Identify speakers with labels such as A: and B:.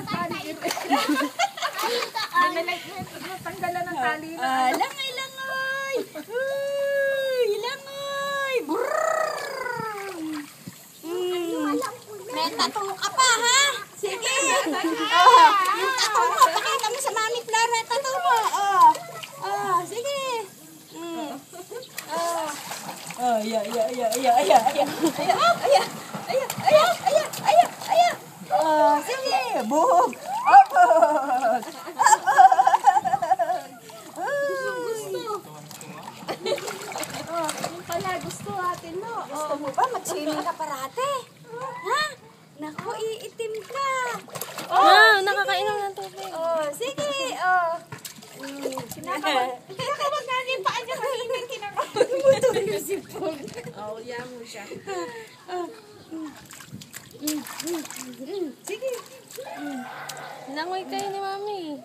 A: tali. Natanggalan ng tali na.
B: Langay, langay. Uy, langay. May tattoo ka pa, ha? Sige. Yung tattoo mo, pakita mo sa Mami Clara, tattoo mo. Sige. Sige. Buhog. Abot.
A: Yung pala, gusto atin mo.
B: Gusto mo ba mag-swimming ka parate? Ha? Naku, iitim ka.
C: Nakakainom ng tubig.
B: Sige.
A: Kinakawag nga niya yung paan niya kanina. Kinakawag mo ito yung sipon. Yan mo siya.
B: Sige.
C: Langoy kayo ni Mami.